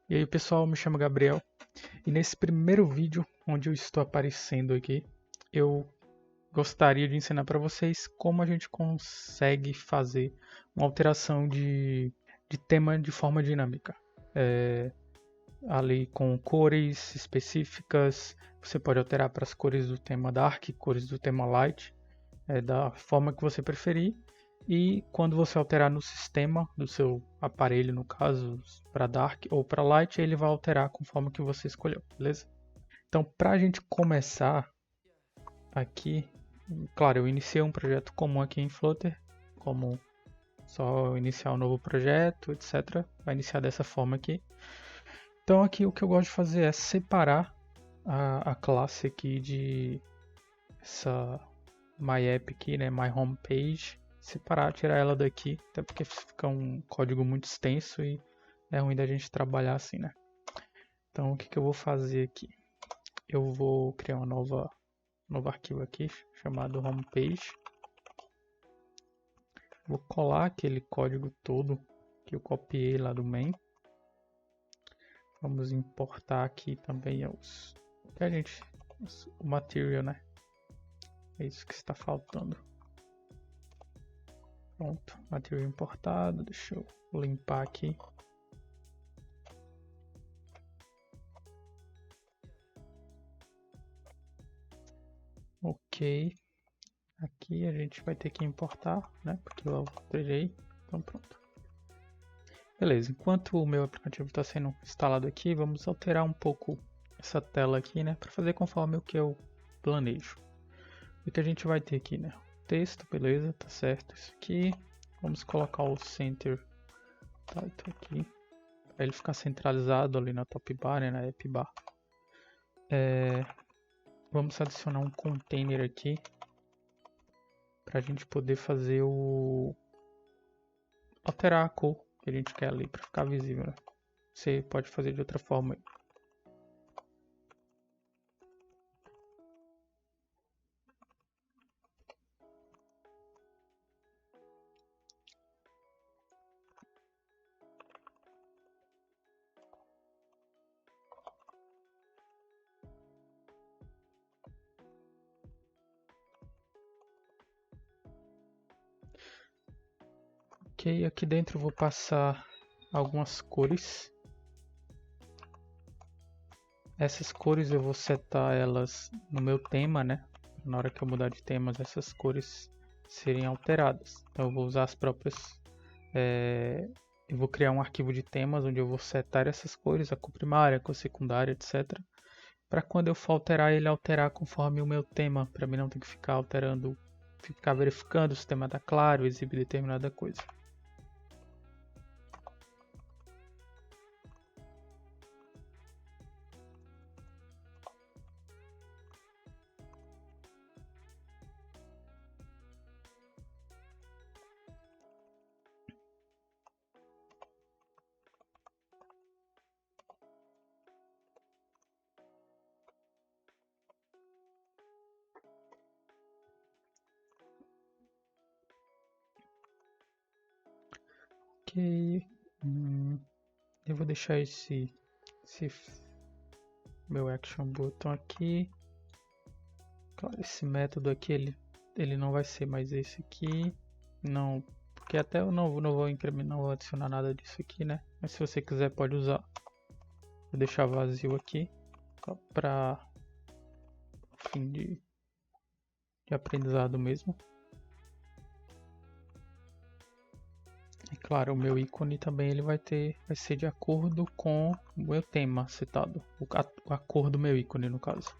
E aí pessoal, me chamo Gabriel e nesse primeiro vídeo onde eu estou aparecendo aqui, eu gostaria de ensinar para vocês como a gente consegue fazer uma alteração de tema de forma dinâmica. Ali com cores específicas, você pode alterar para as cores do tema Dark, cores do tema Light, da forma que você preferir. E quando você alterar no sistema do seu aparelho, no caso, para Dark ou para Light, ele vai alterar conforme que você escolheu, beleza? Então, para a gente começar aqui, claro, eu iniciei um projeto comum aqui em Flutter, como só iniciar um novo projeto, etc. Vai iniciar dessa forma aqui. Então, aqui o que eu gosto de fazer é separar a classe aqui de essa My App aqui, né, My Homepage, separar, tirar ela daqui, até porque fica um código muito extenso e é ruim da gente trabalhar assim, né? Então o que que eu vou fazer aqui? Eu vou criar uma novo arquivo aqui chamado Homepage. Vou colar aquele código todo que eu copiei lá do main. Vamos importar aqui também o material, né? É isso que está faltando. Pronto, material importado. Deixa eu limpar aqui. Ok. Aqui a gente vai ter que importar, né? Porque eu alterei. Então pronto. Beleza, enquanto o meu aplicativo está sendo instalado aqui, vamos alterar um pouco essa tela aqui, né? Para fazer conforme o que eu planejo. O que a gente vai ter aqui, né? Texto, beleza, tá certo. Isso aqui. Vamos colocar o center title aqui. Para ele ficar centralizado ali na top bar, né? Na app bar. Vamos adicionar um container aqui. Para a gente poder fazer alterar a cor que a gente quer ali para ficar visível, né? Você pode fazer de outra forma. Ok, aqui dentro eu vou passar algumas cores. Essas cores eu vou setar elas no meu tema, né? Na hora que eu mudar de temas, essas cores serem alteradas. Então eu vou usar as próprias. Eu vou criar um arquivo de temas onde eu vou setar essas cores, a cor primária, a cor secundária, etc. Para quando eu for alterar, ele alterar conforme o meu tema, para mim não ter que ficar alterando, ficar verificando se o tema está claro, exibir determinada coisa. Ok, eu vou deixar esse meu action button aqui. Claro, esse método aqui ele não vai ser mais esse aqui, não, porque até eu não vou incrementar, não vou adicionar nada disso aqui, né? Mas se você quiser pode usar. Vou deixar vazio aqui para fim de aprendizado mesmo. E claro, o meu ícone também ele vai ser de acordo com o meu tema setado, a cor do meu ícone no caso.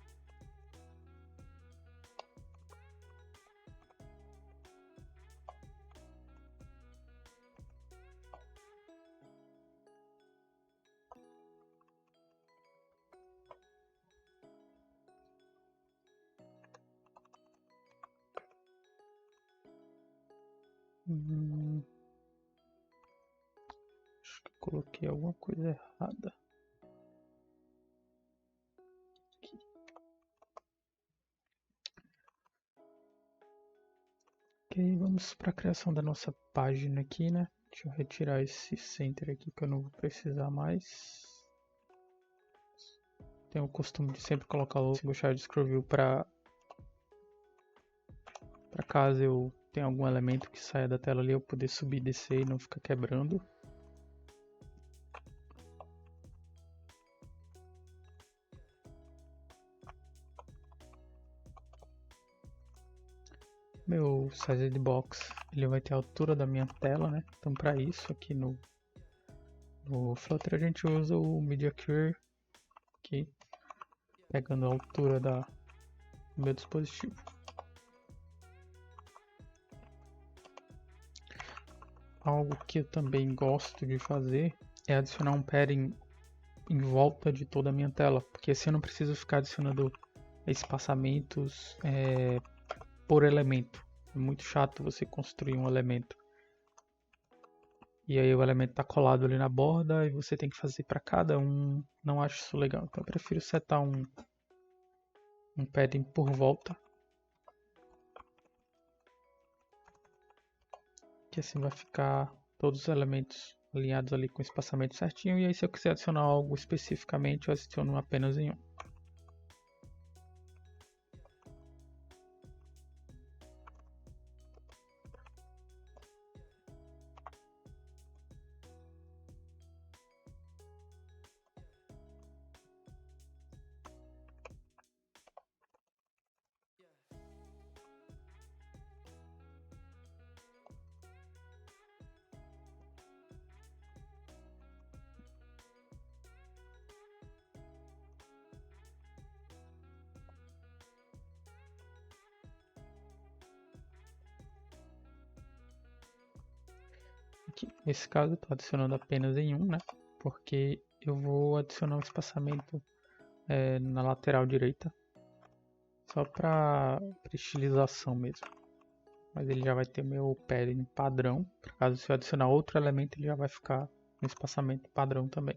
Acho que coloquei alguma coisa errada. Aqui. Ok, vamos para a criação da nossa página aqui, né? Deixa eu retirar esse center aqui que eu não vou precisar mais. tenho o costume de sempre colocar o single shard scroll view para caso eu tenha algum elemento que saia da tela ali, eu poder subir e descer e não ficar quebrando. Meu size box ele vai ter a altura da minha tela, né? Então para isso aqui no Flutter a gente usa o Media Query aqui, pegando a altura do meu dispositivo. Algo que eu também gosto de fazer é adicionar um padding em volta de toda a minha tela, porque assim eu não preciso ficar adicionando espaçamentos por elemento. É muito chato você construir um elemento e aí o elemento está colado ali na borda e você tem que fazer para cada um. Não acho isso legal, então eu prefiro setar um padding por volta, que assim vai ficar todos os elementos alinhados ali com o espaçamento certinho. E aí se eu quiser adicionar algo especificamente, eu adiciono apenas em um. Aqui, nesse caso eu estou adicionando apenas em um, né? Porque eu vou adicionar um espaçamento na lateral direita, só para estilização mesmo. Mas ele já vai ter meu padding padrão. Por caso se eu adicionar outro elemento, ele já vai ficar no espaçamento padrão também.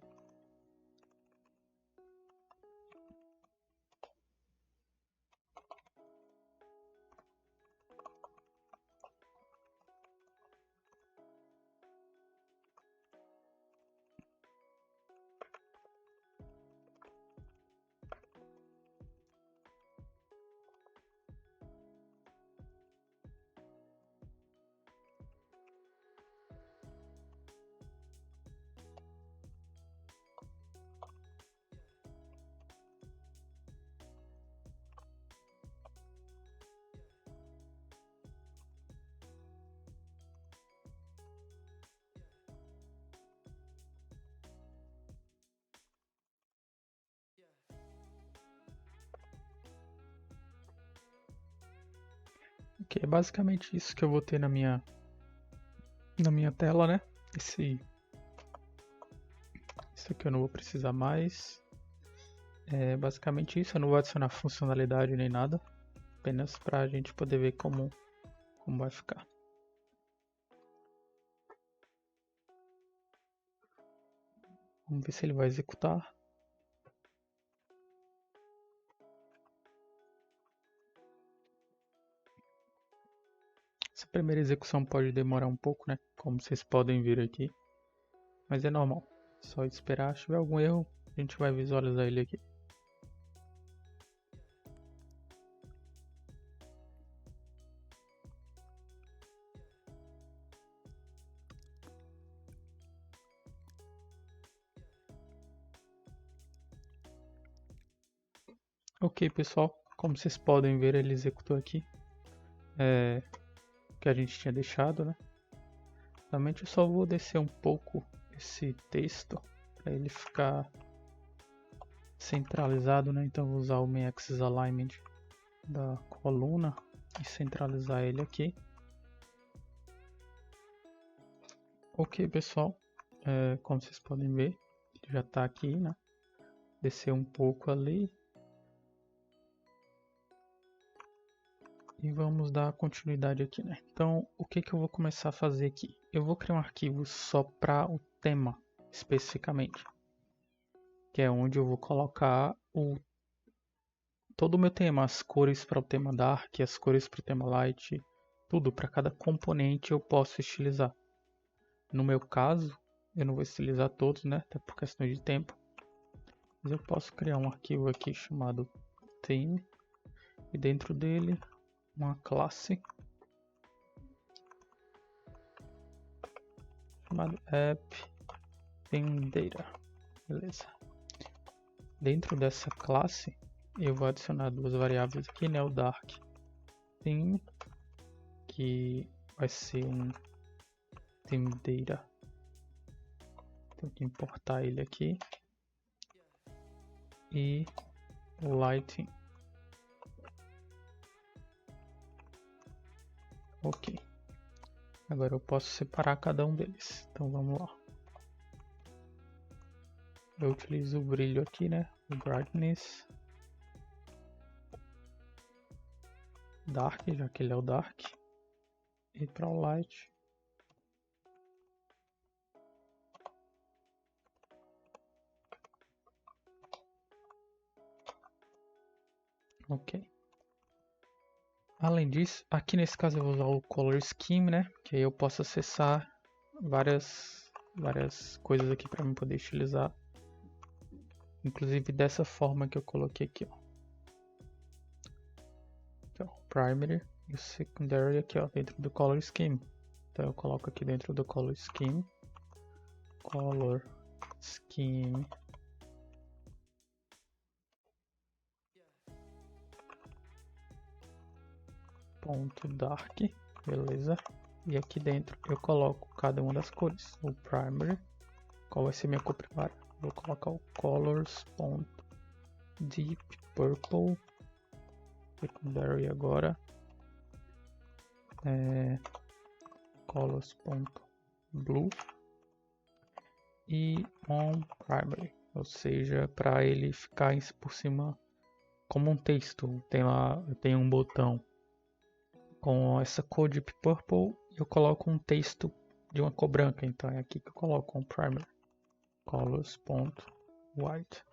Ok, é basicamente isso que eu vou ter na minha tela, né? Isso aqui eu não vou precisar mais. É basicamente isso, eu não vou adicionar funcionalidade nem nada, apenas para a gente poder ver como vai ficar. Vamos ver se ele vai executar. Essa primeira execução pode demorar um pouco, né? Como vocês podem ver aqui. Mas é normal. Só esperar. Se tiver algum erro, a gente vai visualizar ele aqui. Ok, pessoal. Como vocês podem ver, ele executou aqui. O que a gente tinha deixado, né? Realmente eu só vou descer um pouco esse texto para ele ficar centralizado, né? Então vou usar o main axis alignment da coluna e centralizar ele aqui. Ok, pessoal, como vocês podem ver, ele já está aqui, né? Descer um pouco ali e vamos dar continuidade aqui, né? Então, o que eu vou começar a fazer aqui? Eu vou criar um arquivo só para o tema especificamente, que é onde eu vou colocar todo o meu tema, as cores para o tema Dark, as cores para o tema Light, tudo para cada componente eu posso estilizar. No meu caso, eu não vou estilizar todos, né? Até por questão de tempo. Mas eu posso criar um arquivo aqui chamado theme e dentro dele uma classe chamada app theme data. Beleza. Dentro dessa classe eu vou adicionar duas variáveis aqui, né? O dark theme, que vai ser um theme data. Tenho que importar ele aqui. E lighting. Ok. Agora eu posso separar cada um deles. Então vamos lá. Eu utilizo o brilho aqui, né? O brightness. Dark, já que ele é o dark. E para o light. Ok. Além disso, aqui nesse caso eu vou usar o Color Scheme, né? Que aí eu posso acessar várias coisas aqui para mim poder utilizar. Inclusive dessa forma que eu coloquei aqui, ó. Então, Primary e o Secondary aqui, ó, dentro do Color Scheme. Então eu coloco aqui dentro do Color Scheme. Color Scheme. Ponto dark, beleza? E aqui dentro eu coloco cada uma das cores. O primary, qual vai ser minha cor primária? Vou colocar o colors.deep purple. Secondary agora colors.blue e on primary, ou seja, para ele ficar por cima como um texto. Tem lá, tem um botão com essa cor de purple e eu coloco um texto de uma cor branca, então é aqui que eu coloco um primary colors.white.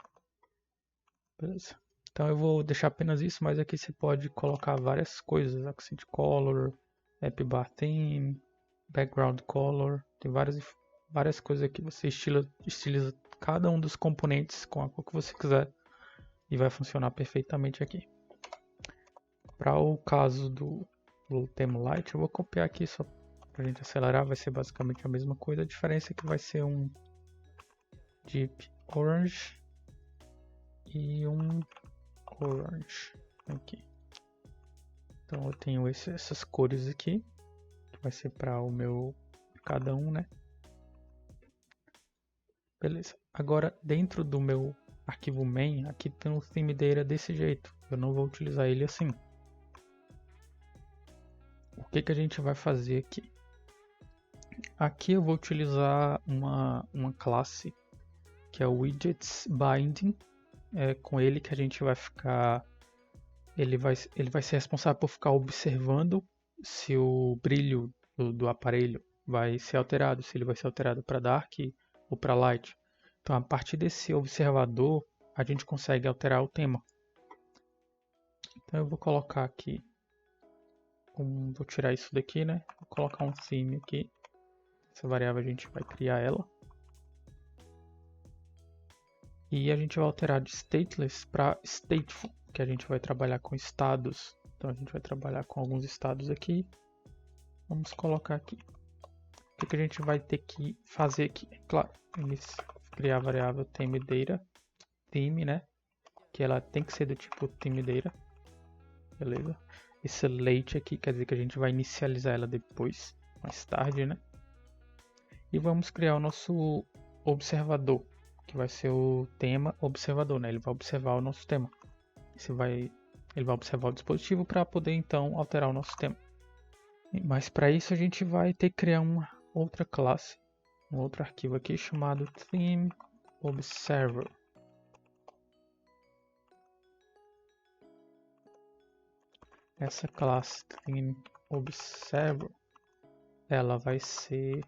Beleza. Então eu vou deixar apenas isso, mas aqui você pode colocar várias coisas, accent color, app bar theme, background color, tem várias coisas aqui. Você estiliza cada um dos componentes com a cor que você quiser e vai funcionar perfeitamente aqui. Para o caso do tema light, eu vou copiar aqui só para a gente acelerar, vai ser basicamente a mesma coisa. A diferença é que vai ser um deep orange e um orange aqui. Então eu tenho essas cores aqui, que vai ser para o meu cada um, né? Beleza. Agora dentro do meu arquivo main, aqui tem um theme data desse jeito. Eu não vou utilizar ele assim. O que a gente vai fazer aqui? Aqui eu vou utilizar uma classe que é o widgets binding. É com ele que a gente vai ficar. Ele vai ser responsável por ficar observando se o brilho do aparelho vai ser alterado, se ele vai ser alterado para dark ou para light. Então, a partir desse observador, a gente consegue alterar o tema. Então, eu vou colocar aqui, vou tirar isso daqui, né? Vou colocar um theme aqui. Essa variável a gente vai criar ela. E a gente vai alterar de stateless para stateful, que a gente vai trabalhar com estados. Então, a gente vai trabalhar com alguns estados aqui. Vamos colocar aqui. O que a gente vai ter que fazer aqui? Claro, criar a variável theme, né? Que ela tem que ser do tipo theme data. Beleza? Esse late aqui quer dizer que a gente vai inicializar ela depois, mais tarde, né? E vamos criar o nosso observador, que vai ser o tema observador, né? Ele vai observar o nosso tema. Ele vai observar o dispositivo para poder então alterar o nosso tema. Mas para isso a gente vai ter que criar uma outra classe, um outro arquivo aqui chamado theme observer. Essa classe theme observer, ela vai ser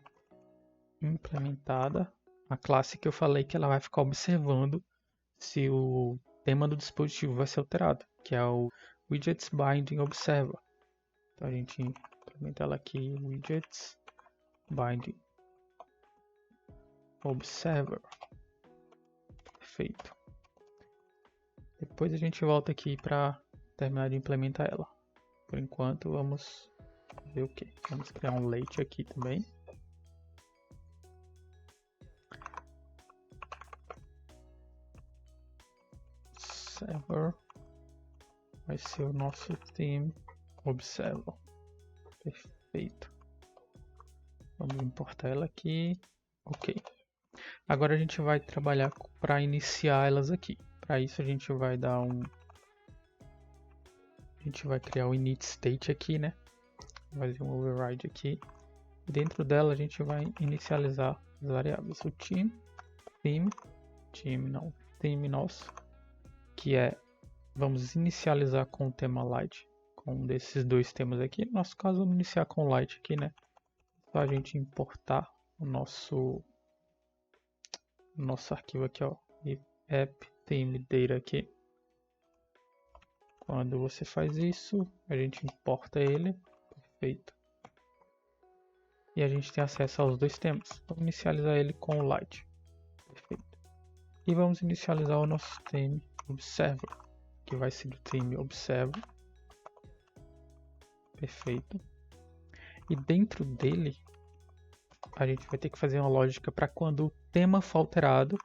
implementada. A classe que eu falei que ela vai ficar observando se o tema do dispositivo vai ser alterado, que é o widgets binding observer. Então a gente implementa ela aqui, widgets binding observer. Perfeito. Depois a gente volta aqui para terminar de implementar ela. Por enquanto, vamos ver o que? Vamos criar um late aqui também. Server vai ser o nosso theme observer. Perfeito. Vamos importar ela aqui. Ok. Agora a gente vai trabalhar para iniciar elas aqui. Para isso a gente vai dar um... A gente vai criar o init state aqui, né? Vai fazer um override aqui. Dentro dela a gente vai inicializar as variáveis. O theme nosso, que é, vamos inicializar com o tema light, com um desses dois temas aqui. No nosso caso, vamos iniciar com o light aqui, né? Só a gente importar o nosso arquivo aqui, ó, app theme data aqui. Quando você faz isso, a gente importa ele, perfeito. E a gente tem acesso aos dois temas. Vamos inicializar ele com o light, perfeito. E vamos inicializar o nosso theme observer, que vai ser do theme observer, perfeito. E dentro dele, a gente vai ter que fazer uma lógica para quando o tema for alterado,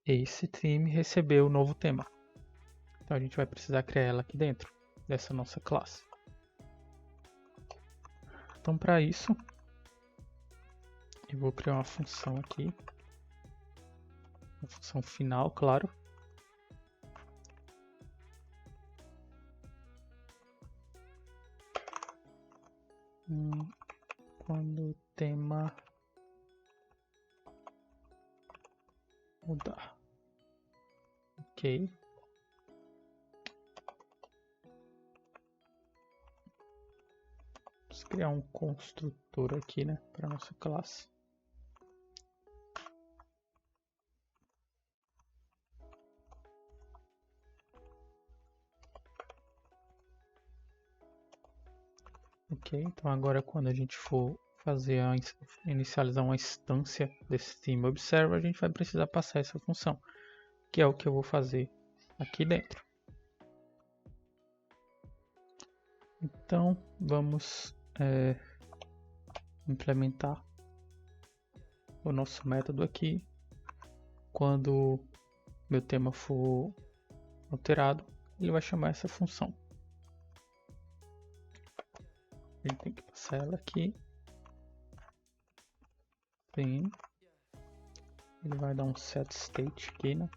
esse theme receber o novo tema. Então a gente vai precisar criar ela aqui dentro dessa nossa classe. Então para isso, eu vou criar uma função aqui, uma função final, claro. Quando o tema mudar. Ok. Vamos criar um construtor aqui, né, para nossa classe. Ok, então agora quando a gente for fazer inicializar uma instância desse theme observer, a gente vai precisar passar essa função, que é o que eu vou fazer aqui dentro. Então vamos implementar o nosso método aqui. Quando meu tema for alterado, ele vai chamar essa função. Ele tem que passar ela aqui. Sim. Ele vai dar um set state aqui, né?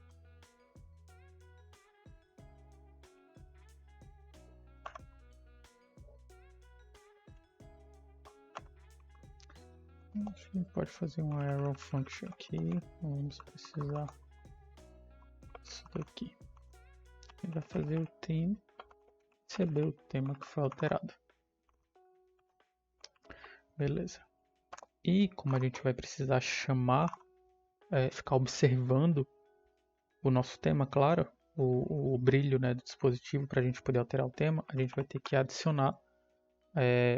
A gente pode fazer um arrow function aqui. Vamos precisar disso daqui. Ele vai fazer o theme, receber o tema que foi alterado. Beleza. E como a gente vai precisar chamar, ficar observando o nosso tema, claro, o brilho, né, do dispositivo para a gente poder alterar o tema, a gente vai ter que adicionar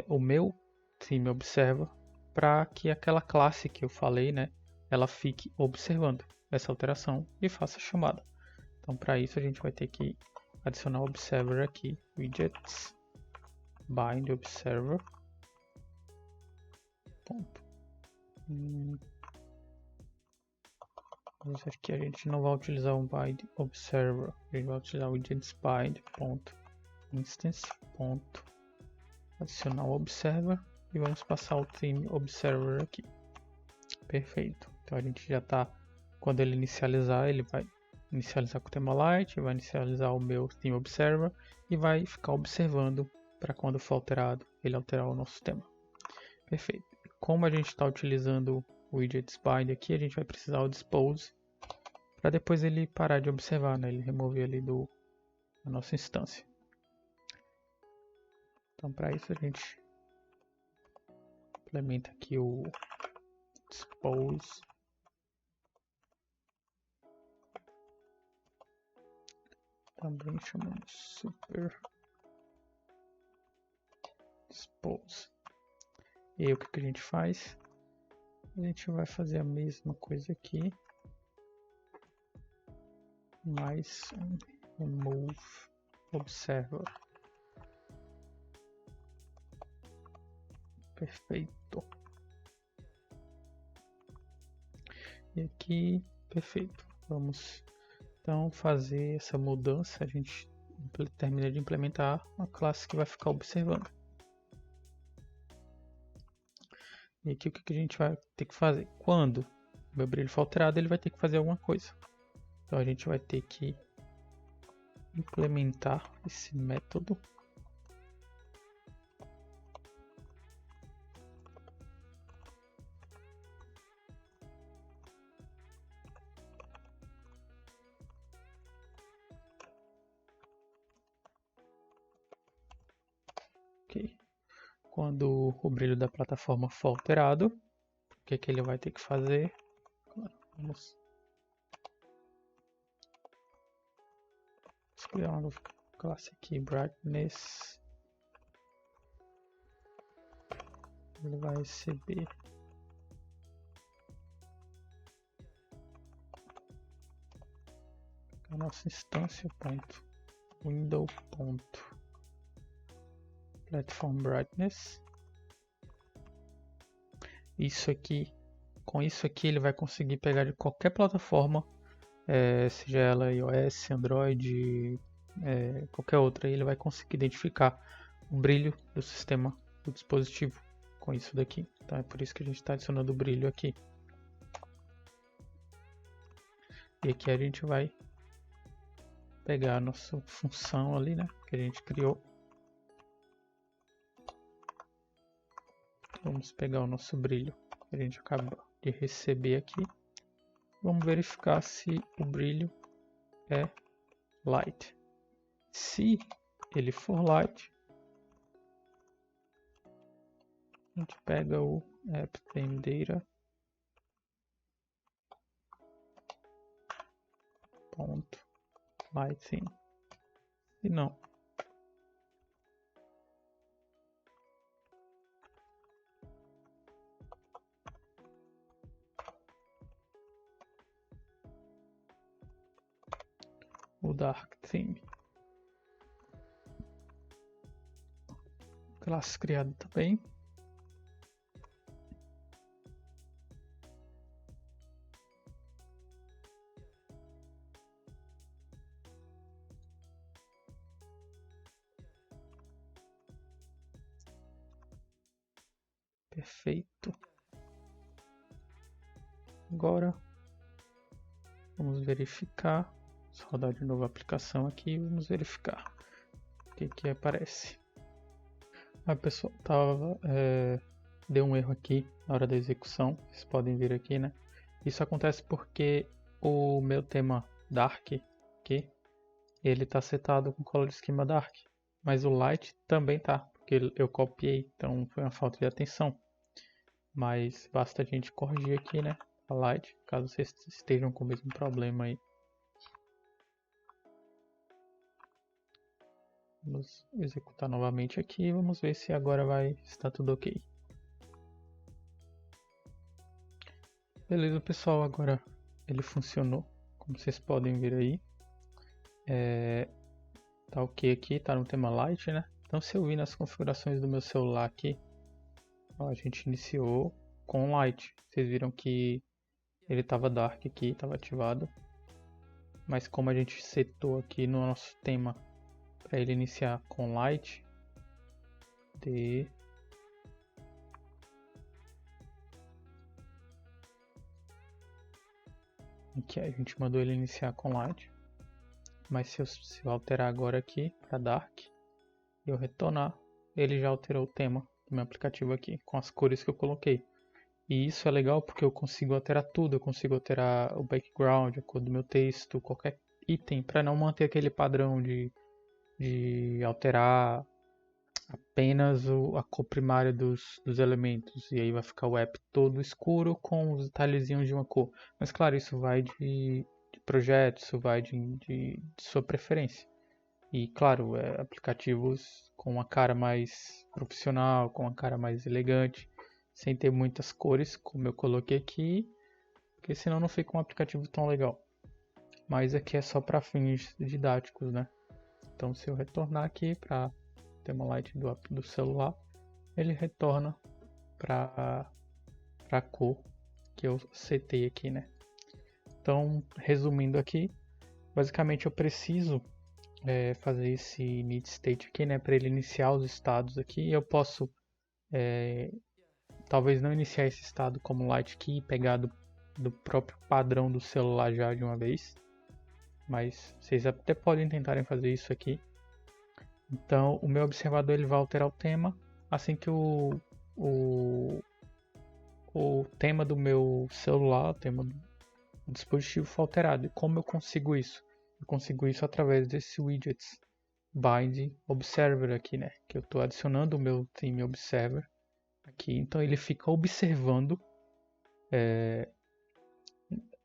o meu theme observer para que aquela classe que eu falei, né, ela fique observando essa alteração e faça a chamada. Então, para isso a gente vai ter que adicionar o observer aqui, widgets bind observer. Ponto. Mas aqui a gente não vai utilizar um bind observer, a gente vai utilizar o widgets bind ponto instance ponto adicionar o observer e vamos passar o theme observer aqui. Perfeito. Então a gente já está, quando ele inicializar, ele vai inicializar com o tema light, vai inicializar o meu theme observer e vai ficar observando para quando for alterado, ele alterar o nosso tema. Perfeito. Como a gente está utilizando o widgets bind aqui, a gente vai precisar o dispose para depois ele parar de observar, né? Ele remover ali da nossa instância. Então para isso a gente implementa aqui o dispose também chamamos super dispose. E aí o que a gente faz? A gente vai fazer a mesma coisa aqui, mais um remove observer. Perfeito. E aqui, perfeito. Vamos então fazer essa mudança. A gente termina de implementar uma classe que vai ficar observando. E aqui o que a gente vai ter que fazer? Quando o meu brilho for alterado, ele vai ter que fazer alguma coisa. Então a gente vai ter que implementar esse método. Ok. Quando o brilho da plataforma for alterado, o que ele vai ter que fazer? Vamos criar uma nova classe aqui, brightness. Ele vai receber a nossa instância ponto window ponto platform brightness. Isso aqui, com isso aqui ele vai conseguir pegar de qualquer plataforma, seja ela iOS, Android, qualquer outra, e ele vai conseguir identificar o brilho do sistema do dispositivo com isso daqui. Então é por isso que a gente está adicionando o brilho aqui. E aqui a gente vai pegar a nossa função ali, né, que a gente criou. Vamos pegar o nosso brilho que a gente acabou de receber aqui. Vamos verificar se o brilho é light. Se ele for light, a gente pega o app.data ponto lighting. E não. O dark theme. Classe criada também. Perfeito. Agora vamos verificar. Vamos rodar de novo a aplicação aqui e vamos verificar o que aparece. A pessoa deu um erro aqui na hora da execução. Vocês podem ver aqui, né? Isso acontece porque o meu tema Dark aqui, ele está setado com Color Schema Dark, mas o Light também tá, porque eu copiei, então foi uma falta de atenção. Mas basta a gente corrigir aqui, né, a Light, caso vocês estejam com o mesmo problema aí. Vamos executar novamente aqui e vamos ver se agora vai estar tudo ok. Beleza, pessoal, agora ele funcionou, como vocês podem ver aí. Tá ok aqui, tá no tema Light, né? Então se eu vir nas configurações do meu celular aqui, ó, a gente iniciou com Light. Vocês viram que ele estava Dark aqui, estava ativado. Mas como a gente setou aqui no nosso tema para ele iniciar com Light, aqui a gente mandou ele iniciar com Light. Mas se eu alterar agora aqui para Dark e eu retornar, ele já alterou o tema do meu aplicativo aqui, com as cores que eu coloquei. E isso é legal porque eu consigo alterar tudo, eu consigo alterar o background, a cor do meu texto, qualquer item, para não manter aquele padrão de alterar apenas a cor primária dos elementos. E aí vai ficar o app todo escuro com os detalhezinhos de uma cor. Mas claro, isso vai de projeto, isso vai de sua preferência. E claro, aplicativos com uma cara mais profissional, com uma cara mais elegante, sem ter muitas cores, como eu coloquei aqui, porque senão não fica um aplicativo tão legal. mas aqui é só para fins didáticos, né? Então se eu retornar aqui para tema light do celular, ele retorna para a cor que eu setei aqui, né? Então, resumindo aqui, basicamente eu preciso fazer esse init state aqui, né, para ele iniciar os estados aqui. Eu posso talvez não iniciar esse estado como light key, pegar do próprio padrão do celular já de uma vez, mas vocês até podem tentarem fazer isso aqui. Então, o meu observador ele vai alterar o tema assim que o tema do meu celular, o tema do dispositivo for alterado. E como eu consigo isso? Eu consigo isso através desse widgets bind observer aqui, né? Que eu estou adicionando o meu theme observer aqui. Então ele fica observando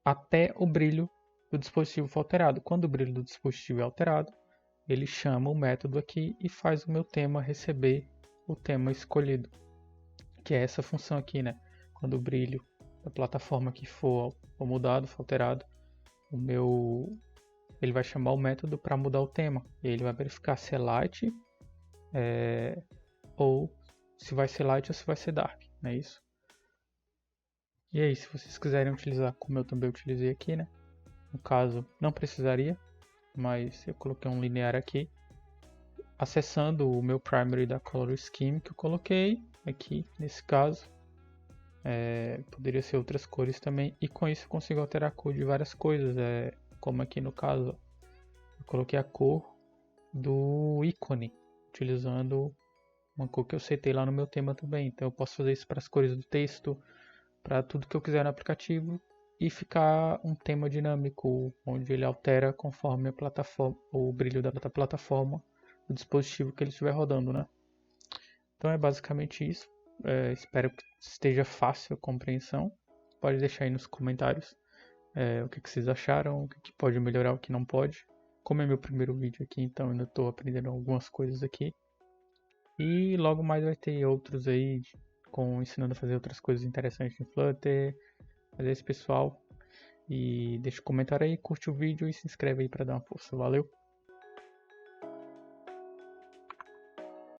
até o brilho do dispositivo for alterado. Quando o brilho do dispositivo é alterado, ele chama o método aqui e faz o meu tema receber o tema escolhido, que é essa função aqui, né? Quando o brilho da plataforma que for mudado, for alterado, ele vai chamar o método para mudar o tema. E ele vai verificar se é light ou se vai ser light ou se vai ser dark, não é isso? E aí, se vocês quiserem utilizar como eu também utilizei aqui, né? No caso, não precisaria, mas eu coloquei um linear aqui, acessando o meu primary da color scheme que eu coloquei aqui, nesse caso. Poderia ser outras cores também, e com isso eu consigo alterar a cor de várias coisas, como aqui no caso, eu coloquei a cor do ícone, utilizando uma cor que eu setei lá no meu tema também. Então eu posso fazer isso para as cores do texto, para tudo que eu quiser no aplicativo, e ficar um tema dinâmico, onde ele altera conforme a plataforma, o brilho da plataforma, o dispositivo que ele estiver rodando, né? Então é basicamente isso. Espero que esteja fácil a compreensão. Pode deixar aí nos comentários o que vocês acharam, o que pode melhorar, o que não pode. Como é meu primeiro vídeo aqui, então ainda estou aprendendo algumas coisas aqui. E logo mais vai ter outros aí, ensinando a fazer outras coisas interessantes em Flutter. Mas é isso, pessoal. E deixa um comentário aí, curte o vídeo e se inscreve aí para dar uma força. Valeu!